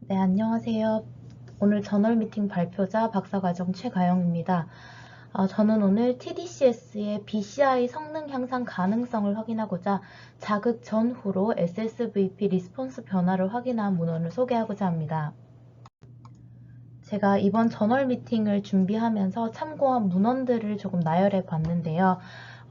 네, 안녕하세요. 오늘 저널 미팅 발표자 박사과정 최가영입니다. 저는 오늘 TDCS의 BCI 성능 향상 가능성을 확인하고자 자극 전후로 SSVP 리스폰스 변화를 확인한 문헌을 소개하고자 합니다. 제가 이번 저널 미팅을 준비하면서 참고한 문헌들을 조금 나열해 봤는데요.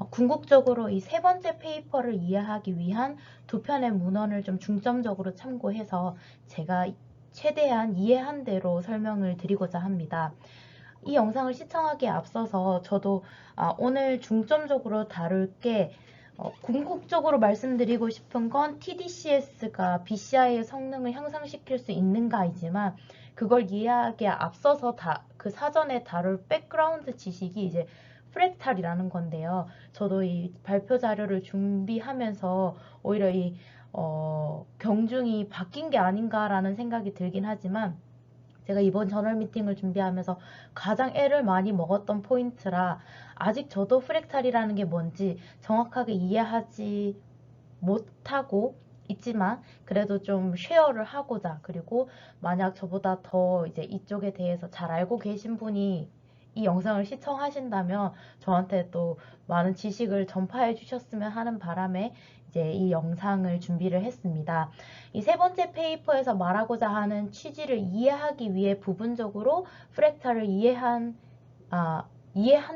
궁극적으로 이 세 번째 페이퍼를 이해하기 위한 두 편의 문헌을 좀 중점적으로 참고해서 제가 최대한 이해한 대로 설명을 드리고자 합니다. 이 영상을 시청하기에 앞서서 저도 오늘 중점적으로 다룰 게 궁극적으로 말씀드리고 싶은 건 TDCS가 BCI의 성능을 향상시킬 수 있는가이지만 그걸 이해하기에 앞서서 그 사전에 다룰 백그라운드 지식이 이제 프랙탈이라는 건데요. 저도 이 발표 자료를 준비하면서 오히려 이 경중이 바뀐 게 아닌가라는 생각이 들긴 하지만 제가 이번 저널 미팅을 준비하면서 가장 애를 많이 먹었던 포인트라 아직 저도 프랙탈이라는 게 뭔지 정확하게 이해하지 못하고 있지만 그래도 좀 쉐어를 하고자, 그리고 만약 저보다 더 이제 이쪽에 대해서 잘 알고 계신 분이 이 영상을 시청하신다면 저한테 또 많은 지식을 전파해 주셨으면 하는 바람에 이제 이 영상을 준비를 했습니다. 이 세 번째 페이퍼에서 말하고자 하는 취지를 이해하기 위해 부분적으로 프랙탈을 이해한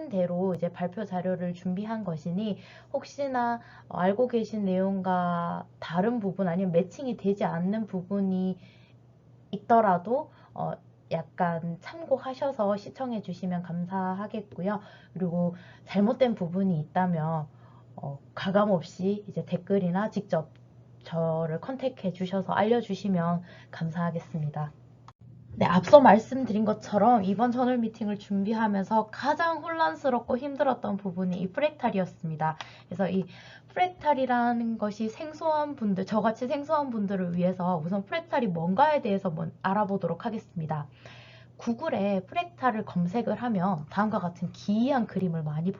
대로 이제 발표 자료를 준비한 것이니 혹시나 알고 계신 내용과 다른 부분 아니면 매칭이 되지 않는 부분이 있더라도 약간 참고하셔서 시청해 주시면 감사하겠고요. 그리고 잘못된 부분이 있다면 가감없이 이제 댓글이나 직접 저를 컨택해 주셔서 알려주시면 감사하겠습니다. 네, 앞서 말씀드린 것처럼 이번 저널 미팅을 준비하면서 가장 혼란스럽고 힘들었던 부분이 이 프랙탈이었습니다. 그래서 이 프랙탈이라는 것이 생소한 분들, 저같이 생소한 분들을 위해서 우선 프랙탈이 뭔가에 대해서 알아보도록 하겠습니다. 구글에 프랙탈을 검색을 하면 다음과 같은 기이한 그림을 많이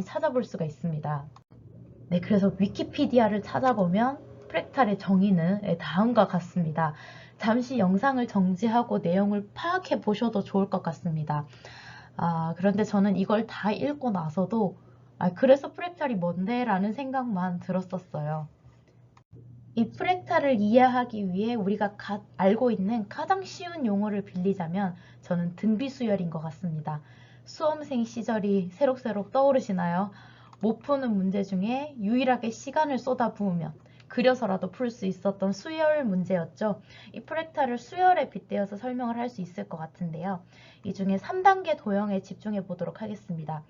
찾아볼 수가 있습니다. 네, 그래서 위키피디아를 찾아보면 프랙탈의 정의는 다음과 같습니다. 잠시 영상을 정지하고 내용을 파악해 보셔도 좋을 것 같습니다. 그런데 저는 이걸 다 읽고 나서도 그래서 프랙탈이 뭔데? 라는 생각만 들었었어요. 이 프랙탈을 이해하기 위해 우리가 알고 있는 가장 쉬운 용어를 빌리자면 저는 등비수열인 것 같습니다. 수험생 시절이 새록새록 떠오르시나요? 못 푸는 문제 중에 유일하게 시간을 쏟아부으면 그려서라도 풀 수 있었던 수열 문제였죠. 이 프랙탈을 수열에 빗대어서 설명을 할 수 있을 것 같은데요. 이 중에 3단계 도형에 집중해 보도록 하겠습니다.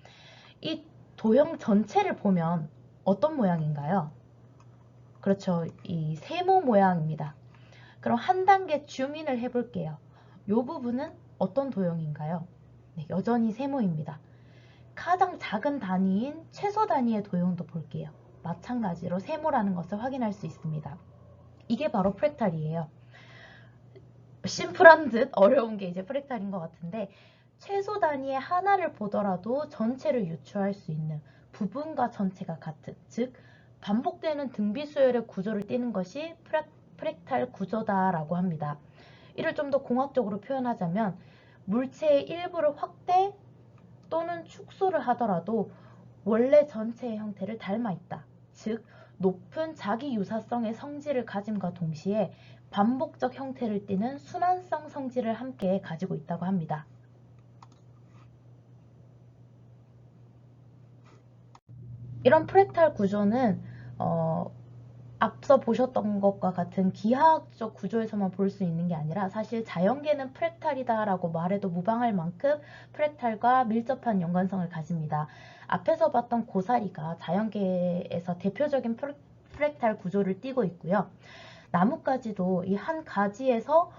이 도형 전체를 보면 어떤 모양인가요? 그렇죠. 이 세모 모양입니다. 그럼 한 단계 줌인을 해볼게요. 이 부분은 어떤 도형인가요? 네, 여전히 세모입니다. 가장 작은 단위인 최소 단위의 도형도 볼게요. 마찬가지로 세모라는 것을 확인할 수 있습니다. 이게 바로 프랙탈이에요. 심플한 듯 어려운 게 이제 프랙탈인 것 같은데 최소 단위의 하나를 보더라도 전체를 유추할 수 있는 부분과 전체가 같은, 즉 반복되는 등비수열의 구조를 띠는 것이 프랙탈 구조다라고 합니다. 이를 좀 더 공학적으로 표현하자면 물체의 일부를 확대 또는 축소를 하더라도 원래 전체의 형태를 닮아 있다. 즉 높은 자기 유사성의 성질을 가짐과 동시에 반복적 형태를 띠는 순환성 성질을 함께 가지고 있다고 합니다. 이런 프랙탈 구조는 앞서 보셨던 것과 같은 기하학적 구조에서만 볼 수 있는 게 아니라 사실 자연계는 프랙탈이다라고 말해도 무방할 만큼 프랙탈과 밀접한 연관성을 가집니다. 앞에서 봤던 고사리가 자연계에서 대표적인 프랙탈 구조를 띠고 있고요. 나뭇가지도 이 한 가지에서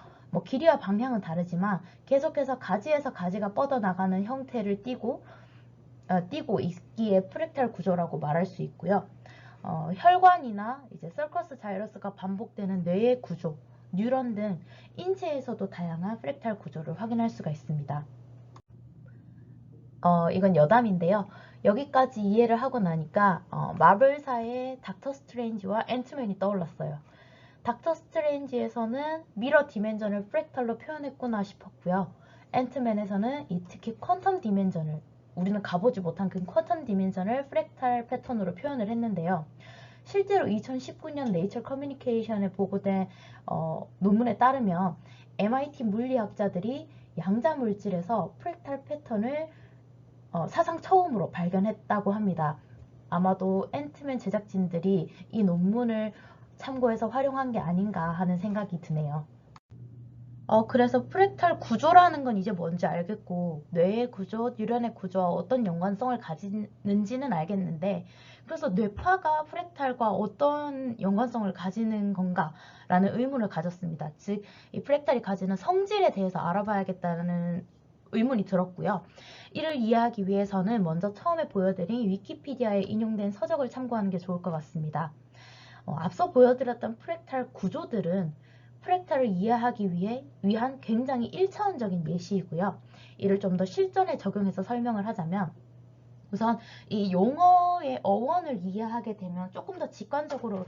길이와 방향은 다르지만 계속해서 가지에서 가지가 뻗어나가는 형태를 띠고 있기에 프랙탈 구조라고 말할 수 있고요. 혈관이나 이제 서커스 자이러스가 반복되는 뇌의 구조, 뉴런 등 인체에서도 다양한 프랙탈 구조를 확인할 수가 있습니다. 이건 여담인데요. 여기까지 이해를 하고 나니까 마블사의 닥터 스트레인지와 앤트맨이 떠올랐어요. 닥터 스트레인지에서는 미러 디멘전을 프랙탈로 표현했구나 싶었고요. 앤트맨에서는 이 특히 퀀텀 디멘전을, 우리는 가보지 못한 그 퀀텀 디멘전을 프랙탈 패턴으로 표현을 했는데요. 실제로 2019년 네이처 커뮤니케이션에 보고된 논문에 따르면 MIT 물리학자들이 양자 물질에서 프랙탈 패턴을 사상 처음으로 발견했다고 합니다. 아마도 앤트맨 제작진들이 이 논문을 참고해서 활용한 게 아닌가 하는 생각이 드네요. 그래서 프랙탈 구조라는 건 이제 뭔지 알겠고, 뇌의 구조, 뉴런의 구조와 어떤 연관성을 가지는지는 알겠는데, 그래서 뇌파가 프랙탈과 어떤 연관성을 가지는 건가라는 의문을 가졌습니다. 즉, 이 프랙탈이 가지는 성질에 대해서 알아봐야겠다는 의문이 들었고요. 이를 이해하기 위해서는 먼저 처음에 보여드린 위키피디아에 인용된 서적을 참고하는 게 좋을 것 같습니다. 앞서 보여드렸던 프랙탈 구조들은 프랙탈을 이해하기 위한 굉장히 1차원적인 예시이고요. 이를 좀 더 실전에 적용해서 설명을 하자면, 우선 이 용어의 어원을 이해하게 되면 조금 더 직관적으로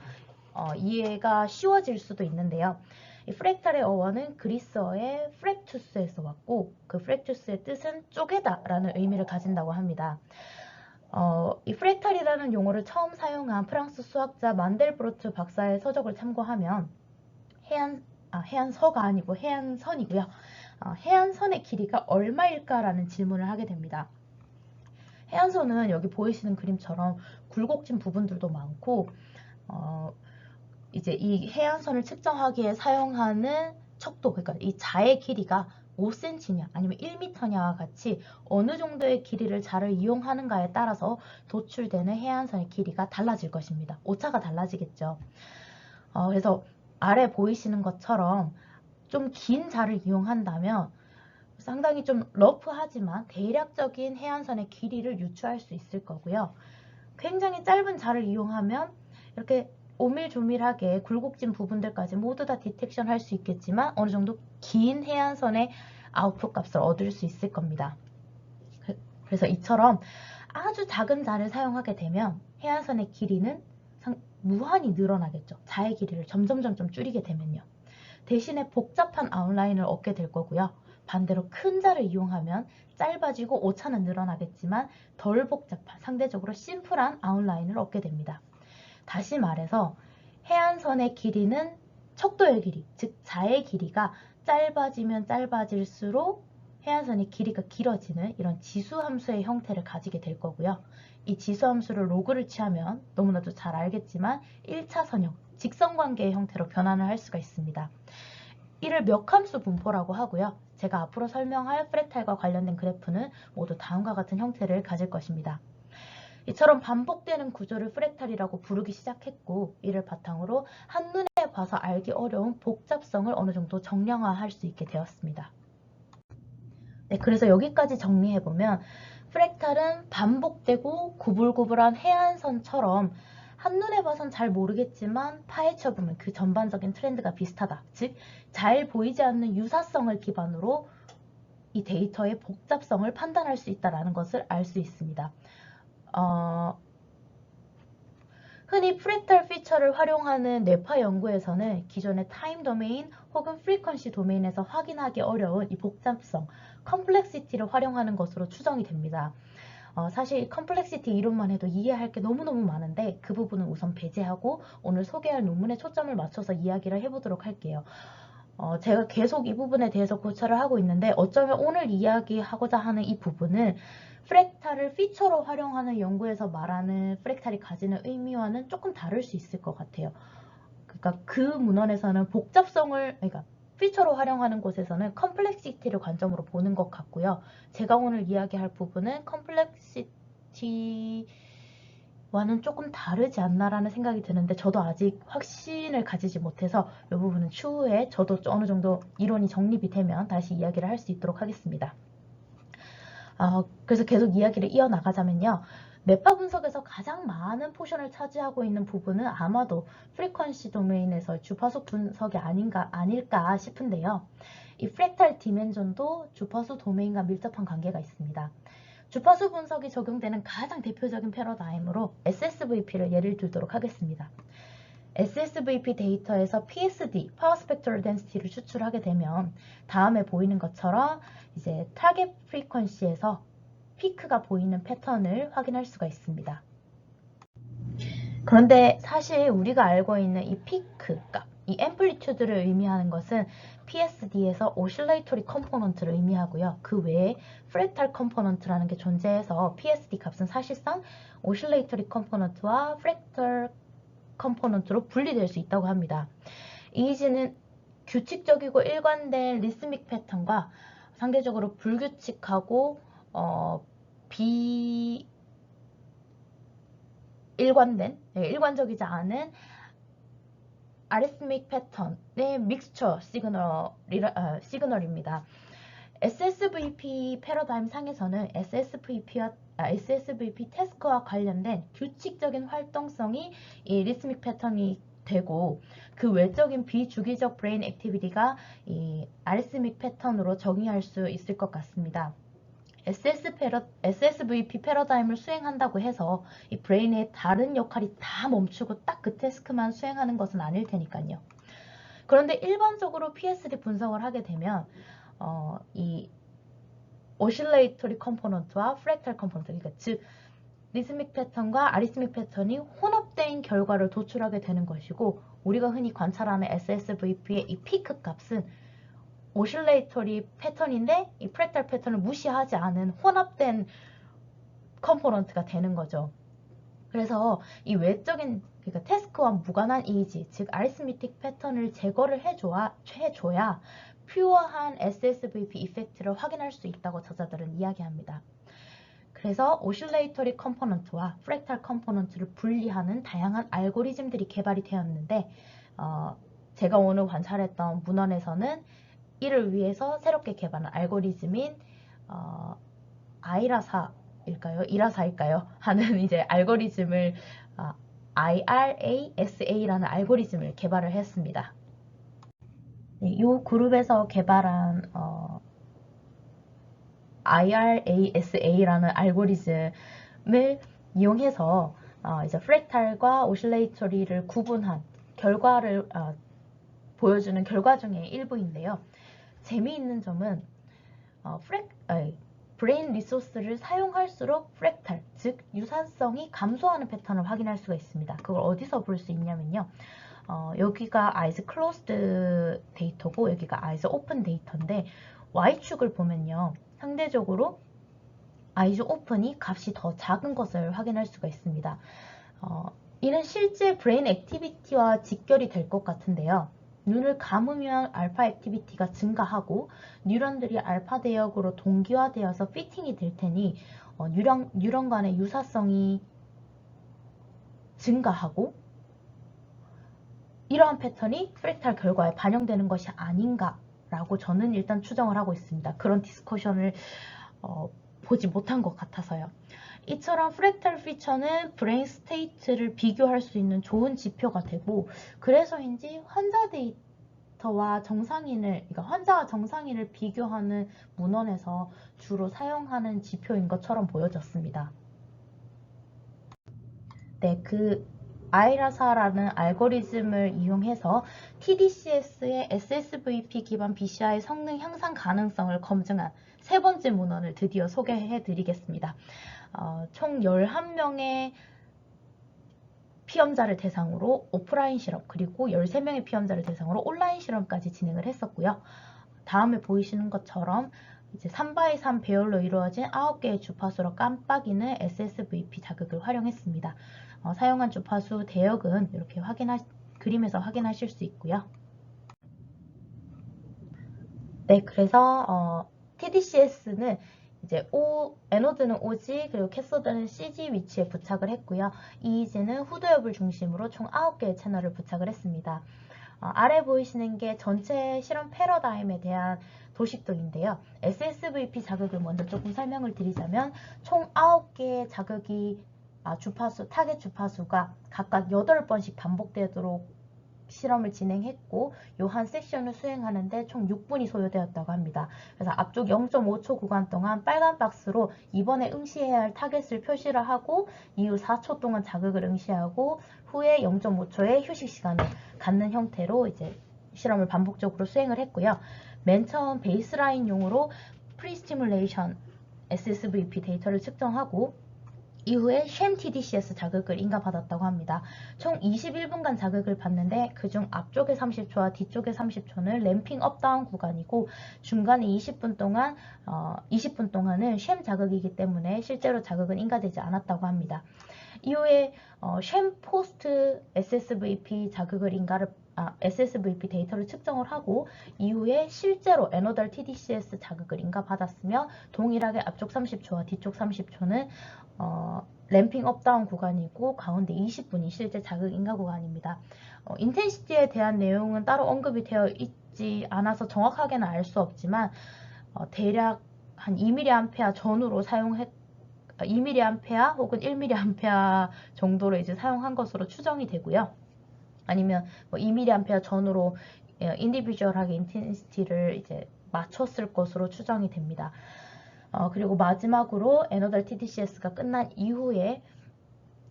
이해가 쉬워질 수도 있는데요. 이 프랙탈의 어원은 그리스어의 프랙투스에서 왔고, 그 프랙투스의 뜻은 쪼개다 라는 의미를 가진다고 합니다. 이 프랙탈이라는 용어를 처음 사용한 프랑스 수학자 만델브로트 박사의 서적을 참고하면 해안서가 아니고 해안선이고요. 해안선의 길이가 얼마일까라는 질문을 하게 됩니다. 해안선은 여기 보이시는 그림처럼 굴곡진 부분들도 많고, 이제 이 해안선을 측정하기에 사용하는 척도, 그러니까 이 자의 길이가 5cm냐 아니면 1m냐와 같이 어느 정도의 길이를 자를 이용하는가에 따라서 도출되는 해안선의 길이가 달라질 것입니다. 오차가 달라지겠죠. 그래서 아래 보이시는 것처럼 좀 긴 자를 이용한다면 상당히 좀 러프하지만 대략적인 해안선의 길이를 유추할 수 있을 거고요. 굉장히 짧은 자를 이용하면 이렇게 오밀조밀하게 굴곡진 부분들까지 모두 다 디텍션 할 수 있겠지만 어느 정도 긴 해안선의 아웃풋 값을 얻을 수 있을 겁니다. 그래서 이처럼 아주 작은 자를 사용하게 되면 해안선의 길이는 무한히 늘어나겠죠. 자의 길이를 점점 줄이게 되면요. 대신에 복잡한 아웃라인을 얻게 될 거고요. 반대로 큰 자를 이용하면 짧아지고 오차는 늘어나겠지만 덜 복잡한, 상대적으로 심플한 아웃라인을 얻게 됩니다. 다시 말해서 해안선의 길이는 척도의 길이, 즉 자의 길이가 짧아지면 짧아질수록 해안선의 길이가 길어지는 이런 지수함수의 형태를 가지게 될 거고요. 이 지수함수를 로그를 취하면 너무나도 잘 알겠지만 1차선형, 직선관계의 형태로 변환을 할 수가 있습니다. 이를 멱함수 분포라고 하고요. 제가 앞으로 설명할 프랙탈과 관련된 그래프는 모두 다음과 같은 형태를 가질 것입니다. 이처럼 반복되는 구조를 프랙탈이라고 부르기 시작했고, 이를 바탕으로 한눈에 봐서 알기 어려운 복잡성을 어느 정도 정량화할 수 있게 되었습니다. 네, 그래서 여기까지 정리해보면 프랙탈은 반복되고 구불구불한 해안선처럼 한눈에 봐선 잘 모르겠지만 파헤쳐보면 그 전반적인 트렌드가 비슷하다. 즉, 잘 보이지 않는 유사성을 기반으로 이 데이터의 복잡성을 판단할 수 있다는 것을 알 수 있습니다. 흔히 프랙탈 피처를 활용하는 뇌파 연구에서는 기존의 타임 도메인 혹은 프리퀀시 도메인에서 확인하기 어려운 이 복잡성, 컴플렉시티를 활용하는 것으로 추정이 됩니다. 사실 컴플렉시티 이론만 해도 이해할 게 너무너무 많은데 그 부분은 우선 배제하고 오늘 소개할 논문에 초점을 맞춰서 이야기를 해보도록 할게요. 제가 계속 이 부분에 대해서 고찰을 하고 있는데 어쩌면 오늘 이야기하고자 하는 이 부분은 프랙탈을 피처로 활용하는 연구에서 말하는 프랙탈이 가지는 의미와는 조금 다를 수 있을 것 같아요. 그러니까 그 문헌에서는 복잡성을, 그러니까 피처로 활용하는 곳에서는 컴플렉시티를 관점으로 보는 것 같고요. 제가 오늘 이야기할 부분은 컴플렉시티와는 조금 다르지 않나라는 생각이 드는데 저도 아직 확신을 가지지 못해서 이 부분은 추후에 저도 어느 정도 이론이 정립이 되면 다시 이야기를 할 수 있도록 하겠습니다. 그래서 계속 이야기를 이어나가자면요. 뇌파 분석에서 가장 많은 포션을 차지하고 있는 부분은 아마도 프리퀀시 도메인에서 주파수 분석이 아닐까 싶은데요. 이 프랙탈 디멘전도 주파수 도메인과 밀접한 관계가 있습니다. 주파수 분석이 적용되는 가장 대표적인 패러다임으로 SSVP를 예를 들도록 하겠습니다. SSVP 데이터에서 PSD, Power Spectral Density를 추출하게 되면 다음에 보이는 것처럼 이제 타겟 프리퀀시에서 피크가 보이는 패턴을 확인할 수가 있습니다. 그런데 사실 우리가 알고 있는 이 피크 값, 이 앰플리튜드를 의미하는 것은 PSD에서 오실레이터리 컴포넌트를 의미하고요. 그 외에 프랙탈 컴포넌트라는 게 존재해서 PSD 값은 사실상 오실레이터리 컴포넌트와 프랙탈 컴포넌트로 분리될 수 있다고 합니다. 이지는 규칙적이고 일관된 리스믹 패턴과 상대적으로 불규칙하고 일관적이지 않은 아리스믹 패턴의 믹스처 시그널입니다. SSVP 패러다임 상에서는 SSVP 태스크와 관련된 규칙적인 활동성이 이 리스믹 패턴이 되고 그 외적인 비주기적 브레인 액티비티가 이 아리스믹 패턴으로 정의할 수 있을 것 같습니다. SSVP 패러다임을 수행한다고 해서 이 브레인의 다른 역할이 다 멈추고 딱 그 태스크만 수행하는 것은 아닐 테니까요. 그런데 일반적으로 PSD 분석을 하게 되면 이 오실레이터리 컴포넌트와 프랙탈 컴포넌트, 그러니까 즉 리스믹 패턴과 아리스믹 패턴이 혼합된 결과를 도출하게 되는 것이고 우리가 흔히 관찰하는 SSVP의 이 피크 값은 오실레이터리 패턴인데 이 프랙탈 패턴을 무시하지 않은 혼합된 컴포넌트가 되는 거죠. 그래서 이 외적인 그러니까 태스크와 무관한 이미지, 즉 아리스미틱 패턴을 제거를 해줘야 퓨어한 SSVP 이펙트를 확인할 수 있다고 저자들은 이야기합니다. 그래서 오실레이터리 컴포넌트와 프랙탈 컴포넌트를 분리하는 다양한 알고리즘들이 개발이 되었는데 제가 오늘 관찰했던 문헌에서는 이를 위해서 새롭게 개발한 알고리즘인 이라사일까요? 하는 이제 알고리즘을 IRASA라는 알고리즘을 개발을 했습니다. 이 그룹에서 개발한 IRASA라는 알고리즘을 이용해서 이제 프랙탈과 오실레이터리를 구분한 결과를 보여주는 결과 중에 일부인데요. 재미있는 점은 브레인 리소스를 사용할수록 프랙탈, 즉 유사성이 감소하는 패턴을 확인할 수가 있습니다. 그걸 어디서 볼 수 있냐면요. 여기가 eyes closed 데이터고 여기가 eyes open 데이터인데 Y축을 보면요. 상대적으로 eyes open이 값이 더 작은 것을 확인할 수가 있습니다. 이는 실제 브레인 액티비티와 직결이 될 것 같은데요. 눈을 감으면 알파 액티비티가 증가하고 뉴런들이 알파 대역으로 동기화되어서 피팅이 될 테니 뉴런 간의 유사성이 증가하고 이러한 패턴이 프랙탈 결과에 반영되는 것이 아닌가라고 저는 일단 추정을 하고 있습니다. 그런 디스커션을 보지 못한 것 같아서요. 이처럼 프랙탈 피처는 브레인 스테이트를 비교할 수 있는 좋은 지표가 되고 그래서인지 환자 데이터와 그러니까 환자와 정상인을 비교하는 문헌에서 주로 사용하는 지표인 것처럼 보여졌습니다. 네, 그 아이라사라는 알고리즘을 이용해서 TDCS의 SSVP 기반 BCI 성능 향상 가능성을 검증한 세 번째 문헌을 드디어 소개해 드리겠습니다. 총 11명의 피험자를 대상으로 오프라인 실험 그리고 13명의 피험자를 대상으로 온라인 실험까지 진행을 했었고요. 다음에 보이시는 것처럼 이제 3x3 배열로 이루어진 9개의 주파수로 깜빡이는 SSVP 자극을 활용했습니다. 사용한 주파수 대역은 이렇게 그림에서 확인하실 수 있고요. 네, 그래서 TDCS는 이제 에노드는 OG 그리고 캐소드는 CG 위치에 부착을 했고요. EEG는 후두엽을 중심으로 총 9개의 채널을 부착을 했습니다. 아래 보이시는 게 전체 실험 패러다임에 대한 도식도인데요. SSVP 자극을 먼저 조금 설명을 드리자면 총 9개의 자극이 타겟 주파수가 각각 8번씩 반복되도록 실험을 진행했고 요 한 섹션을 수행하는데 총 6분이 소요되었다고 합니다. 그래서 앞쪽 0.5초 구간 동안 빨간 박스로 이번에 응시해야 할 타겟을 표시를 하고 이후 4초 동안 자극을 응시하고 후에 0.5초의 휴식 시간을 갖는 형태로 이제 실험을 반복적으로 수행을 했고요. 맨 처음 베이스라인용으로 프리스티뮬레이션 SSVP 데이터를 측정하고 이후에 쉔 TDCS 자극을 인가받았다고 합니다. 총 21분간 자극을 받는데 그중 앞쪽의 30초와 뒤쪽의 30초는 램핑 업다운 구간이고 중간에 20분 동안은 쉔 자극이기 때문에 실제로 자극은 인가되지 않았다고 합니다. 이후에 쉔 포스트 SSVP SSVP 데이터를 측정을 하고 이후에 실제로 에노달 TDCS 자극을 인가받았으며 동일하게 앞쪽 30초와 뒤쪽 30초는 램핑 업다운 구간이고 가운데 20분이 실제 자극 인가 구간입니다. 인텐시티에 대한 내용은 따로 언급이 되어 있지 않아서 정확하게는 알 수 없지만 대략 한 2mA 전후로 2mA 혹은 1mA 정도로 이제 사용한 것으로 추정이 되고요. 아니면 뭐 2mA 전후로 인디비주얼하게 인텐시티를 이제 맞췄을 것으로 추정이 됩니다. 그리고 마지막으로 에너덜 TDCS가 끝난 이후에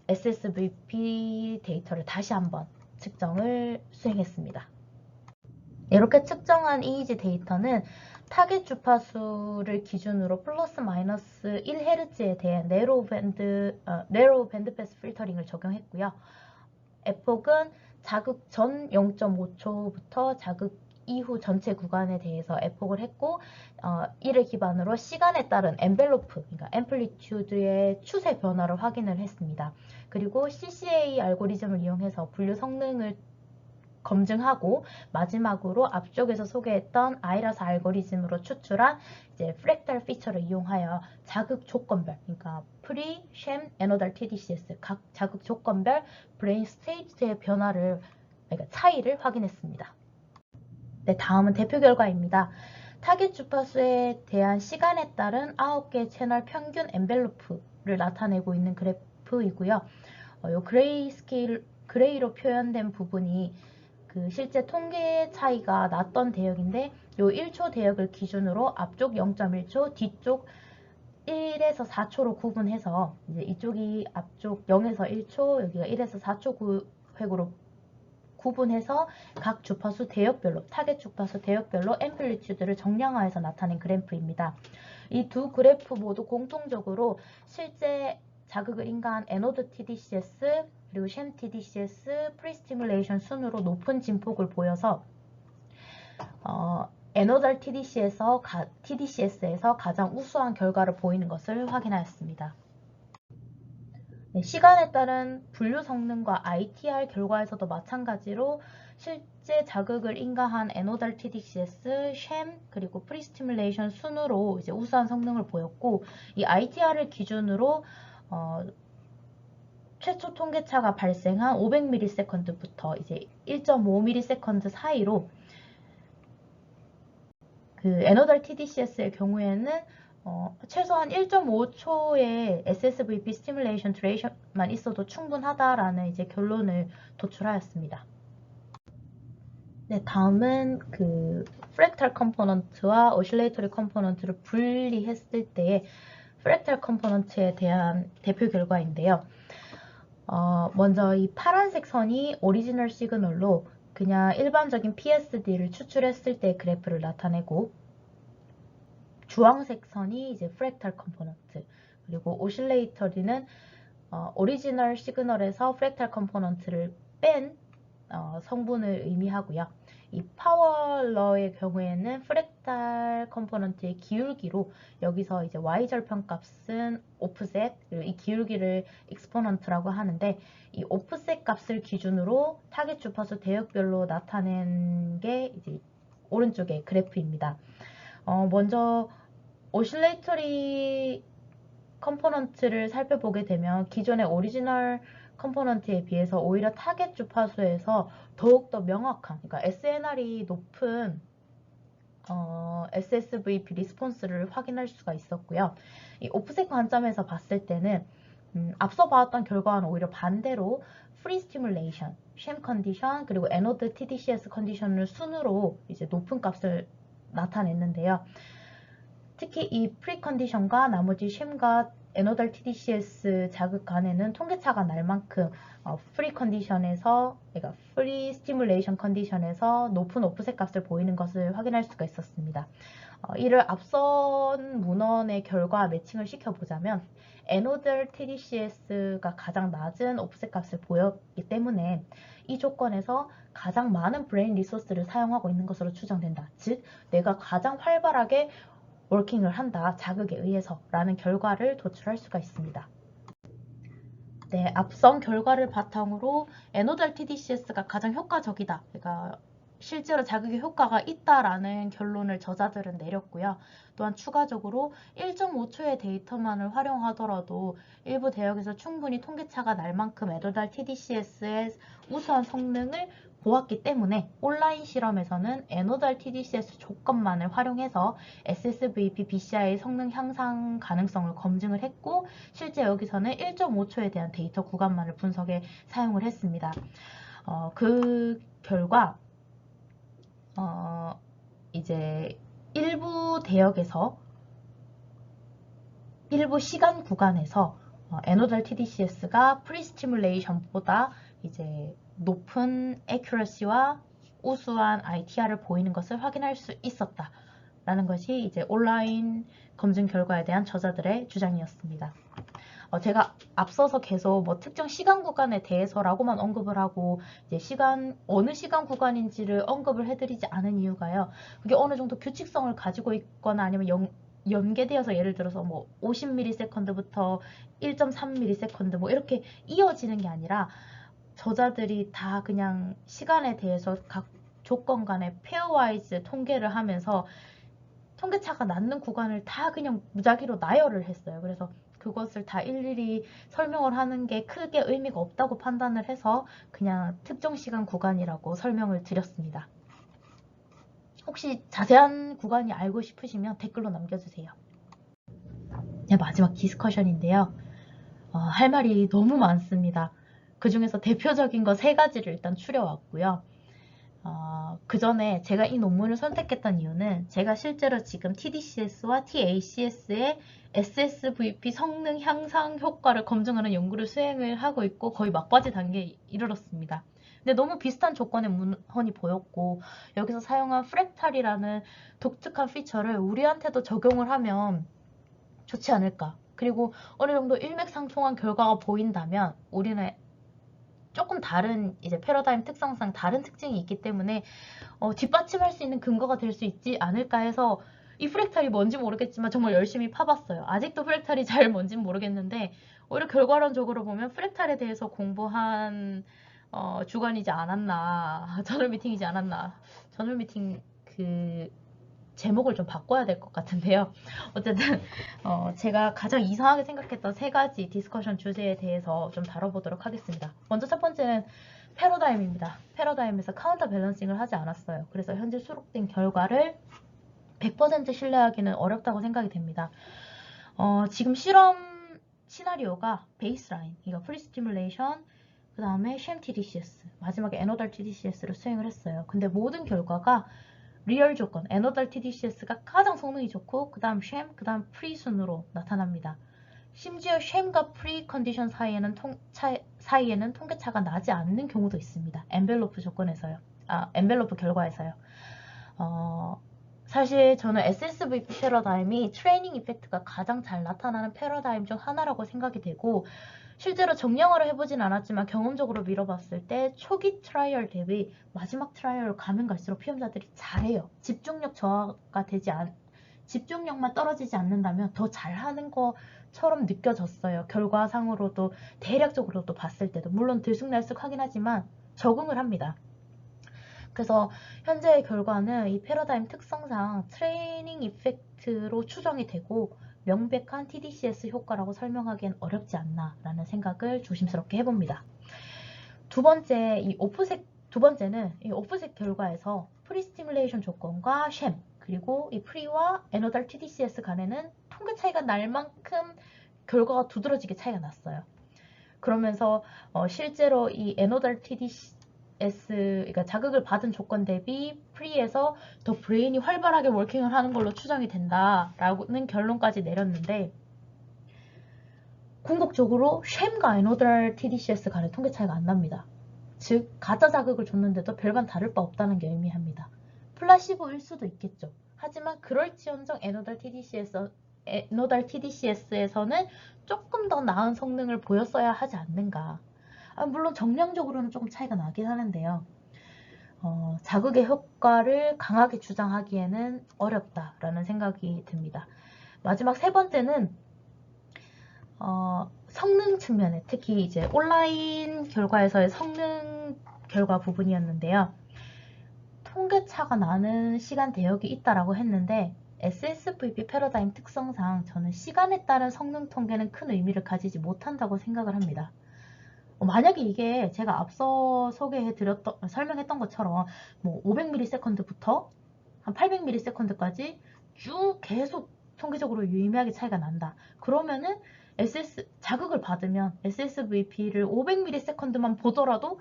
SSVP 데이터를 다시 한번 측정을 수행했습니다. 이렇게 측정한 EEG 데이터는 타겟 주파수를 기준으로 플러스 마이너스 1Hz에 대한 네로우 밴드 패스 필터링을 적용했고요. 에폭은 자극 전 0.5초부터 자극 이후 전체 구간에 대해서 에폭을 했고 이를 기반으로 시간에 따른 엔벨로프, 그러니까 앰플리튜드의 추세 변화를 확인을 했습니다. 그리고 CCA 알고리즘을 이용해서 분류 성능을 검증하고 마지막으로 앞쪽에서 소개했던 아이라스 알고리즘으로 추출한 이제 프랙탈 피처를 이용하여 자극 조건별, 그러니까 프리, 쉔, 에너달 TDCS 각 자극 조건별 브레인 스테이트의 변화를, 그러니까 차이를 확인했습니다. 네, 다음은 대표 결과입니다. 타겟 주파수에 대한 시간에 따른 9개 채널 평균 엔벨로프를 나타내고 있는 그래프이고요. 요 그레이로 표현된 부분이 그 실제 통계 차이가 났던 대역인데 요 1초 대역을 기준으로 앞쪽 0.1초, 뒤쪽 1에서 4초로 구분해서 이제 이쪽이 앞쪽 0에서 1초, 여기가 1에서 4초 획으로 구분해서 각 주파수 대역별로, 타겟 주파수 대역별로 앰플리튜드를 정량화해서 나타낸 그래프입니다. 이 두 그래프 모두 공통적으로 실제 자극을 인가한 에노드 TDCS 그리고 쉔 TDCS 프리스티뮬레이션 순으로 높은 진폭을 보여서 에노달 TDCS에서 가장 우수한 결과를 보이는 것을 확인하였습니다. 네, 시간에 따른 분류 성능과 ITR 결과에서도 마찬가지로 실제 자극을 인가한 에노달 TDCS, 쉔, 그리고 프리스티뮬레이션 순으로 이제 우수한 성능을 보였고 이 ITR을 기준으로 최초 통계차가 발생한 500ms부터 이제 1.5ms 사이로 그 에너덜 TDCS의 경우에는 최소한 1.5초의 SSVP 스티뮬레이션 듀레이션만 있어도 충분하다라는 이제 결론을 도출하였습니다. 네, 다음은 그 프랙탈 컴포넌트와 오실레이터리 컴포넌트를 분리했을 때의 프랙탈 컴포넌트에 대한 대표 결과인데요. 먼저 이 파란색 선이 오리지널 시그널로 그냥 일반적인 PSD를 추출했을 때 그래프를 나타내고 주황색 선이 이제 프랙탈 컴포넌트, 그리고 오실레이터리는 오리지널 시그널에서 프랙탈 컴포넌트를 뺀 성분을 의미하고요. 이 파월러의 경우에는 프랙탈 컴포넌트의 기울기로 여기서 이제 y절편 값은 오프셋, 그리고 이 기울기를 익스포넌트라고 하는데 이 오프셋 값을 기준으로 타겟 주파수 대역별로 나타낸 게 이제 오른쪽의 그래프입니다. 먼저 오실레이터리 컴포넌트를 살펴보게 되면 기존의 오리지널 컴포넌트에 비해서 오히려 타겟 주파수에서 더욱더 명확한, 그러니까 SNR이 높은 SSVP 리스폰스를 확인할 수가 있었고요. 이 오프셋 관점에서 봤을 때는 앞서 봤던 결과와는 오히려 반대로 프리 스티뮬레이션, 쉔 컨디션 그리고 에노드 TDCS 컨디션을 순으로 이제 높은 값을 나타냈는데요. 특히 이 프리 컨디션과 나머지 쉔과 에노달 TDCS 자극 간에는 통계차가 날 만큼 프리 컨디션에서, 그러니까 프리 스티뮬레이션 컨디션에서 높은 오프셋 값을 보이는 것을 확인할 수가 있었습니다. 이를 앞선 문헌의 결과 매칭을 시켜보자면 에노달 TDCS가 가장 낮은 오프셋 값을 보였기 때문에 이 조건에서 가장 많은 브레인 리소스를 사용하고 있는 것으로 추정된다. 즉, 내가 가장 활발하게 워킹을 한다. 자극에 의해서 라는 결과를 도출할 수가 있습니다. 네, 앞선 결과를 바탕으로 에노달 TDCS가 가장 효과적이다. 그러니까 실제로 자극의 효과가 있다라는 결론을 저자들은 내렸고요. 또한 추가적으로 1.5초의 데이터만을 활용하더라도 일부 대역에서 충분히 통계차가 날 만큼 에노달 TDCS의 우수한 성능을 보았기 때문에 온라인 실험에서는 에노달 TDCS 조건만을 활용해서 SSVP BCI 성능 향상 가능성을 검증을 했고, 실제 여기서는 1.5초에 대한 데이터 구간만을 분석에 사용을 했습니다. 그 결과 이제 일부 대역에서 일부 시간 구간에서 에노달 TDCS가 프리스티뮬레이션보다 이제 높은 애큐러시와 우수한 ITR을 보이는 것을 확인할 수 있었다 라는 것이 이제 온라인 검증 결과에 대한 저자들의 주장이었습니다. 제가 앞서서 계속 뭐 특정 시간 구간에 대해서라고만 언급을 하고 이제 어느 시간 구간인지를 언급을 해드리지 않은 이유가요. 그게 어느 정도 규칙성을 가지고 있거나 아니면 연계되어서 예를 들어서 뭐 50ms부터 1.3ms 뭐 이렇게 이어지는 게 아니라 저자들이 다 그냥 시간에 대해서 각 조건 간의 페어와이즈 통계를 하면서 통계차가 낮는 구간을 다 그냥 무작위로 나열을 했어요. 그래서 그것을 다 일일이 설명을 하는 게 크게 의미가 없다고 판단을 해서 그냥 특정 시간 구간이라고 설명을 드렸습니다. 혹시 자세한 구간이 알고 싶으시면 댓글로 남겨주세요. 네, 마지막 디스커션인데요. 할 말이 너무 많습니다. 그 중에서 대표적인 거 3가지를 일단 추려왔고요. 그 전에 제가 이 논문을 선택했던 이유는 제가 실제로 지금 TDCS와 TACS의 SSVP 성능 향상 효과를 검증하는 연구를 수행을 하고 있고 거의 막바지 단계에 이르렀습니다. 근데 너무 비슷한 조건의 문헌이 보였고 여기서 사용한 프랙탈이라는 독특한 피처를 우리한테도 적용을 하면 좋지 않을까. 그리고 어느 정도 일맥상통한 결과가 보인다면 우리는 조금 다른 이제 패러다임 특성상 다른 특징이 있기 때문에 뒷받침할 수 있는 근거가 될 수 있지 않을까 해서 이 프랙탈이 뭔지 모르겠지만 정말 열심히 파봤어요. 아직도 프랙탈이 잘 뭔지 모르겠는데 오히려 결과론적으로 보면 프랙탈에 대해서 공부한 주간이지 않았나, 저널 미팅이지 않았나. 저널 미팅 그 제목을 좀 바꿔야 될 것 같은데요. 어쨌든 제가 가장 이상하게 생각했던 3가지 디스커션 주제에 대해서 좀 다뤄보도록 하겠습니다. 먼저 첫 번째는 패러다임입니다. 패러다임에서 카운터 밸런싱을 하지 않았어요. 그래서 현재 수록된 결과를 100% 신뢰하기는 어렵다고 생각이 됩니다. 지금 실험 시나리오가 베이스라인, 그러니까 프리스티뮬레이션, 그 다음에 쉔 TDCS, 마지막에 에노달 TDCS를 수행을 했어요. 근데 모든 결과가 리얼 조건, 에너달 TDCS가 가장 성능이 좋고 그 다음 쉔, 그 다음 프리 순으로 나타납니다. 심지어 쉔과 프리 컨디션 사이에는 통계차가 나지 않는 경우도 있습니다. 엔벨로프 조건에서요. 엔벨로프 결과에서요. 사실 저는 SSVP 패러다임이 트레이닝 이펙트가 가장 잘 나타나는 패러다임 중 하나라고 생각이 되고 실제로 정량화를 해보진 않았지만 경험적으로 미뤄봤을 때 초기 트라이얼 대비 마지막 트라이얼 가면 갈수록 피험자들이 잘해요. 집중력만 떨어지지 않는다면 더 잘하는 것처럼 느껴졌어요. 결과상으로도 대략적으로도 봤을 때도 물론 들쑥날쑥하긴 하지만 적응을 합니다. 그래서 현재의 결과는 이 패러다임 특성상 트레이닝 이펙트로 추정이 되고 명백한 TDCS 효과라고 설명하기엔 어렵지 않나라는 생각을 조심스럽게 해봅니다. 두 번째는 이 오프셋 결과에서 프리스티뮬레이션 조건과 쉔 그리고 이 프리와 에너달 TDCS 간에는 통계 차이가 날 만큼 결과가 두드러지게 차이가 났어요. 그러면서 실제로 이 에너달 TDCS 그러니까 자극을 받은 조건 대비 프리에서 더 브레인이 활발하게 워킹을 하는 걸로 추정이 된다라는 결론까지 내렸는데, 궁극적으로 쉔과 에노달 TDCS 간의 통계 차이가 안 납니다. 즉 가짜 자극을 줬는데도 별반 다를 바 없다는 게 의미합니다. 플라시보일 수도 있겠죠. 하지만 그럴지언정 에노달 TDCS에서는 조금 더 나은 성능을 보였어야 하지 않는가. 물론 정량적으로는 조금 차이가 나긴 하는데요. 자극의 효과를 강하게 주장하기에는 어렵다라는 생각이 듭니다. 마지막 세 번째는 성능 측면에, 특히 이제 온라인 결과에서의 성능 결과 부분이었는데요. 통계차가 나는 시간 대역이 있다라고 했는데, SSVP 패러다임 특성상 저는 시간에 따른 성능 통계는 큰 의미를 가지지 못한다고 생각을 합니다. 만약에 이게 제가 앞서 설명했던 것처럼 뭐 500ms부터 한 800ms까지 쭉 계속 통계적으로 유의미하게 차이가 난다. 그러면은 자극을 받으면 SSVP를 500ms만 보더라도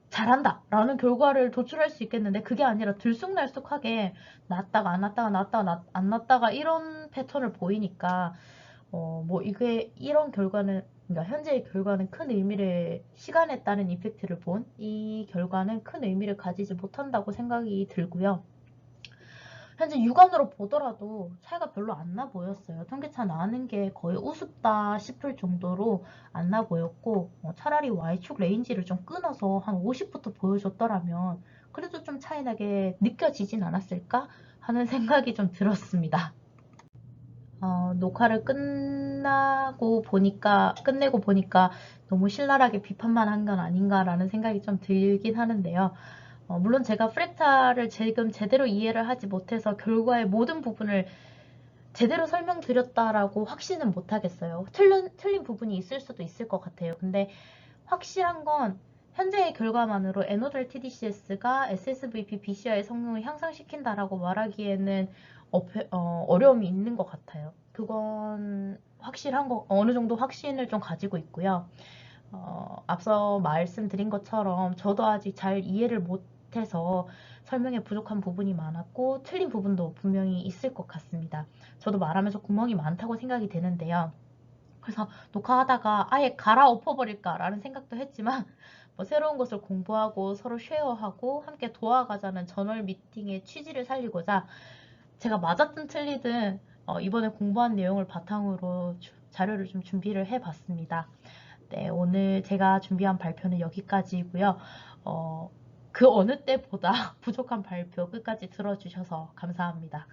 잘한다 라는 결과를 도출할 수 있겠는데, 그게 아니라 들쑥날쑥하게 났다가 안 났다가 났다가 안 났다가 이런 패턴을 보이니까 뭐 이게 이런 결과는, 그러니까 현재의 결과는 큰 의미를, 시간에 따른 이펙트를 본 이 결과는 큰 의미를 가지지 못한다고 생각이 들고요. 현재 육안으로 보더라도 차이가 별로 안 나 보였어요. 통계차 나는 게 거의 우습다 싶을 정도로 안 나 보였고, 차라리 Y축 레인지를 좀 끊어서 한 50부터 보여줬더라면 그래도 좀 차이 나게 느껴지진 않았을까 하는 생각이 좀 들었습니다. 녹화를 끝내고 보니까 너무 신랄하게 비판만 한 건 아닌가라는 생각이 좀 들긴 하는데요. 물론 제가 프랙탈을 지금 제대로 이해를 하지 못해서 결과의 모든 부분을 제대로 설명드렸다라고 확신은 못하겠어요. 틀린 부분이 있을 수도 있을 것 같아요. 근데 확실한 건 현재의 결과만으로 에노달 TDCS가 SSVP BCI의 성능을 향상시킨다라고 말하기에는 어려움이 있는 것 같아요. 그건 어느 정도 확신을 좀 가지고 있고요. 앞서 말씀드린 것처럼 저도 아직 잘 이해를 못해서 설명에 부족한 부분이 많았고 틀린 부분도 분명히 있을 것 같습니다. 저도 말하면서 구멍이 많다고 생각이 되는데요. 그래서 녹화하다가 아예 갈아엎어버릴까 라는 생각도 했지만, 뭐 새로운 것을 공부하고 서로 쉐어하고 함께 도와가자는 저널 미팅의 취지를 살리고자 제가 맞았든 틀리든 이번에 공부한 내용을 바탕으로 자료를 좀 준비를 해봤습니다. 네, 오늘 제가 준비한 발표는 여기까지이고요. 그 어느 때보다 부족한 발표 끝까지 들어주셔서 감사합니다.